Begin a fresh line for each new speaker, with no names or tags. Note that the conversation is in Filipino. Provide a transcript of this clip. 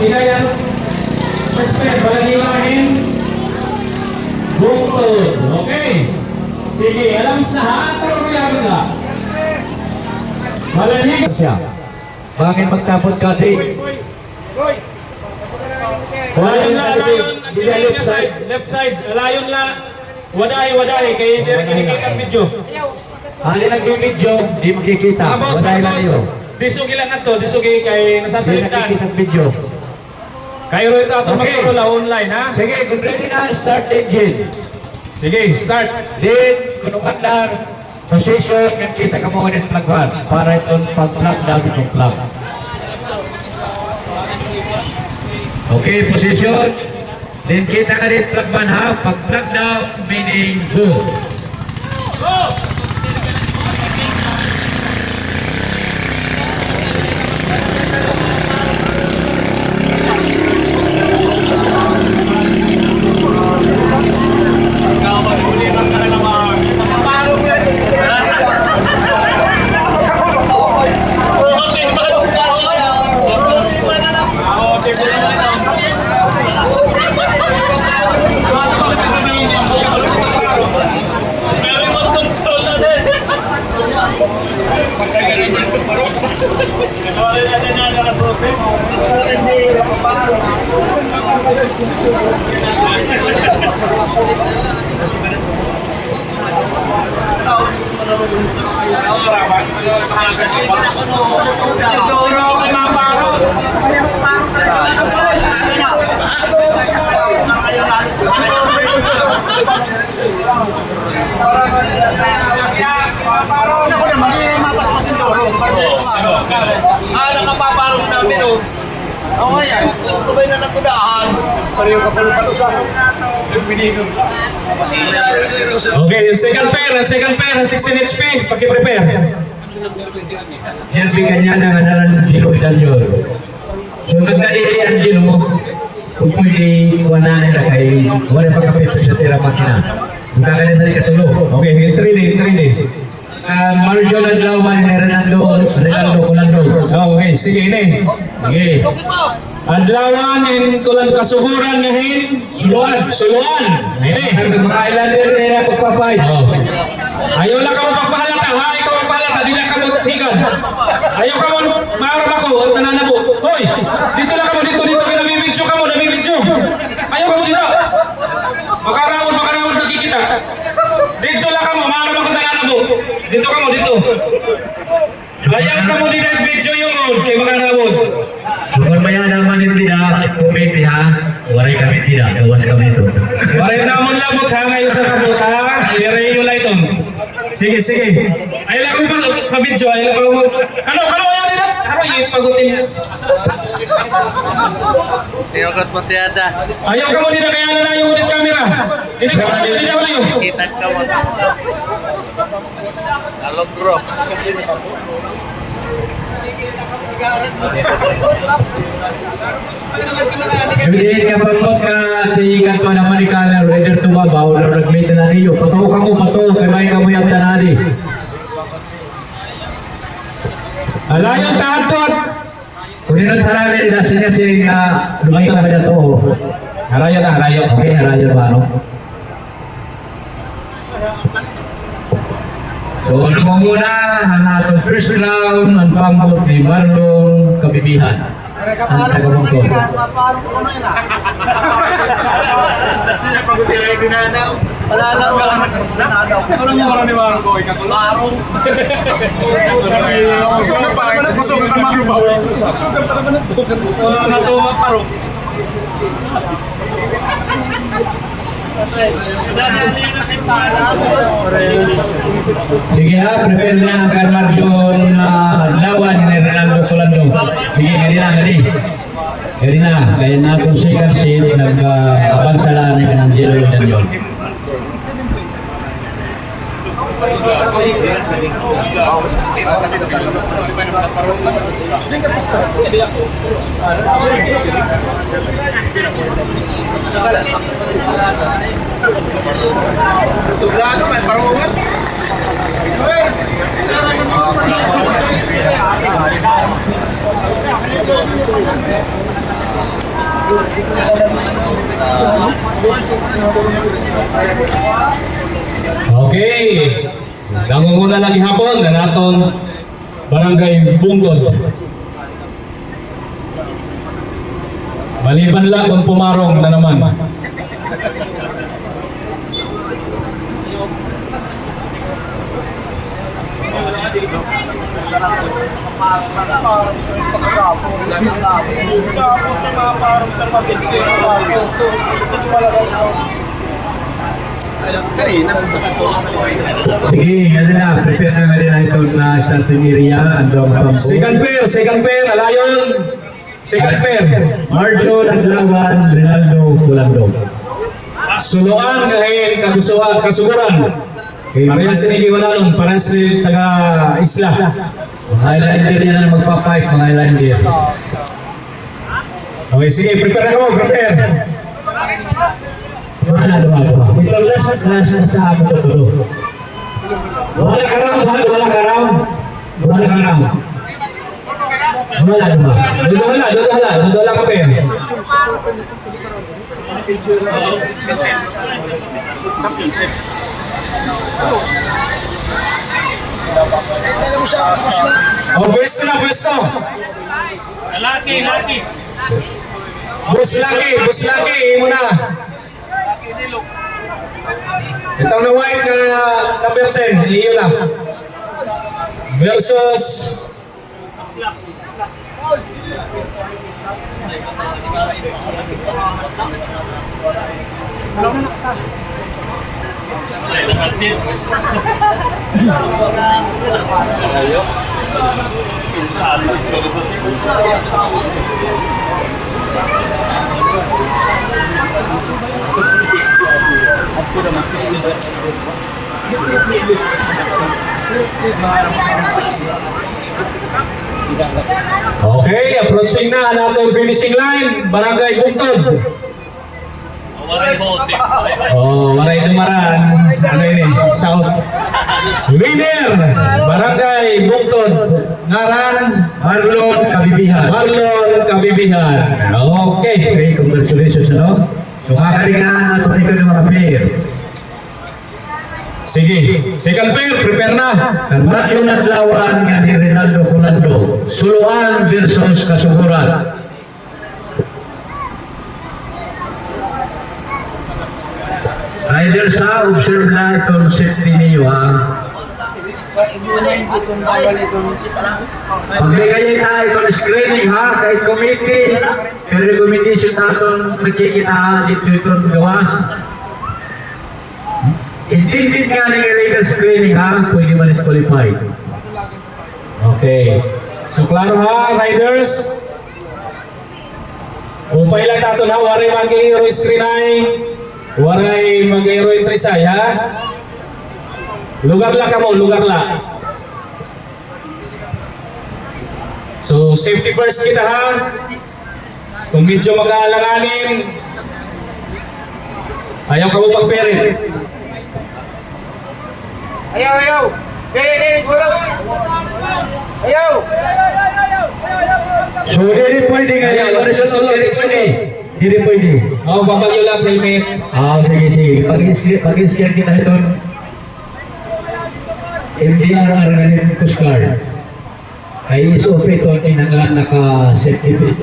Hinayan. Respect. Balagilangin. Bungtod. Okay. Sige, alam sa ha. Pero kaya na. Malanig siya.
Bakit magtapon ka din?
Layon la, layon. Left side. Layon la. Waday. Kaya hindi rin kinikita ang video.
Ano nagbibidyo, di makikita. Waday lang yun.
Disugi lang ito. Disugi kay
Hindi
nasasaligtan.
nakikita ang video.
Kayo rin ito
Okay.
magkarola online ha.
Sige, kung ready na, start engine.
Sige, start.
Then, kung umandar, position, yung kita ka mo ulit plug 1 para itong pag-plug natin itong plug. Okay, position. Then kita ka rin plug 1 half. Pag-plug down, meaning go.
Nakapaparong namin oh. Oo nga yan, tubay na lang tudahan. Pareho ka pala pa sa
Okay, second pair, 16 HP. Paki-prepare.
Yan bigyan ng anaran ng Angelo Idalior. So nagkadiri Angelo, kung pwede kuha na nila kay wala pa kapit sa tira makina. Kung kakanin na rin kasulo.
Okay, 3D.
Mario Adlawan, Ronaldo Colando.
Okay, sige ini.
Okay.
Adlawan in kulan kasuhuran ngahin. Suluan. Ini.
Mga Islander na ako papay.
Ayaw lang ka mo pagpahalata, ha? Ikaw magpahalata, di lang ka mo higan. Ayaw ka mo, maarap ako, ang tanana mo. Hoy, dito lang ka mo, dito, namibidyo ka mo. Ayaw ka mo dito. Makarawon, nakikita. Dito lang ka mo, maarap ako ang tanana mo. Dito ka mo, dito. Ayaw ka mo dito, video yung kay makarawon.
Sumber maya naman hindi na kumiti ha. Waray kami tidak, gawas kami ito.
Waray namon labot ha, ngayon sa kabot ha. Iliray yung lighton. Sige. Ayaw lang ko pa-video, ayaw lang ko. Kalo, ayaw nila. Ako ipagutin niya.
Tiyokot mo siya da.
Ayaw ka mo nila, kaya na yung ulit camera. Hindi ka mo yun.
Kita ka mo. Alok bro.
Sabihin ka pagpag ka tiikan ko naman ni Kanan Raider tumabaw na nag-meet na niyo. Patuho ka mo, kay may kamoy ang tanari.
Alayang tahatot.
Kung nilong sarali na sinasing lumay ka na ito.
Harayan.
Okay, harayan ba no? So, ano mo muna, ang atong first round, ang pambot ni Marlon Kabibihan. Ang tagamong ko. Sige ha, prepare na ang Carmarjon Adlawan ni Ronaldo Colando. Sige, gari na. Kaya na itong second seat, nag-abansala ni Angelo Idalior.
Okay. Nangunguna lagi hapon na naton Barangay Bungtod. Maliban lang kung pumarong na naman.
Sige, ngayon na. Prepare na ngayon na ito na starting area. Andong pampo.
Second pair, alayon. Second pair.
Marjo Naglawan, Rinaldo Kulando.
Suluan ngayon, kasuguran. Parehas sinigiwanan, parehas taga isla.
Mga Islander yan ang magpapipe, mga Islander.
Okay, sige, prepare na mo, prepare.
Wala lumago. Ito last sa amin ito tulo. Wala karam, wala karam. Wala karam. Wala lumago.
Dudala ka pair. Oh, pwesto na, pwesto.
Laki.
Bus laki, muna. Itong na white na number 10, iyon na. Versus okay, approaching na natin finishing line, Barangay Bungtod. Oh, maray dumaran. Ano yun eh? South. Winner, Barangay Bungtod. Ngaran,
Marlon Kabibihan.
Okay.
Okay, congratulations, ano? So, kakaligaan natin ito ng mga player.
Sige. Second pair, prepare na.
Karmatyo Naglawan nga ni Rinaldo Kulando. Suluan versus Kasuguran. Rider sa observe na itong safety niyo, ha? Pagbigayin na itong screening, ha? Kahit committee, pero recommendation na itong nagkikita dito itong gawas. Intended nga ng illegal screening, ha? Pwede man is-qualify.
Okay. So, klaro ha, riders. Upay lang nato na, waray mag-hero screen ay. Waray mag-hero trisay, ha? Lugar la ka mo, lugar la. So, safety first kita, ha? Kung medyo mag-aalanganin, ayaw ka mo pagperit.
Ayaw. Dili, sulog. Ayaw.
So, hindi pwede ngayon. Hindi pwede.
Oh, babalyo lang, helmet.
Sige. Pag-scan kita ito. MDRR nga ni Coast Guard. Ay, iso ito, naka-safety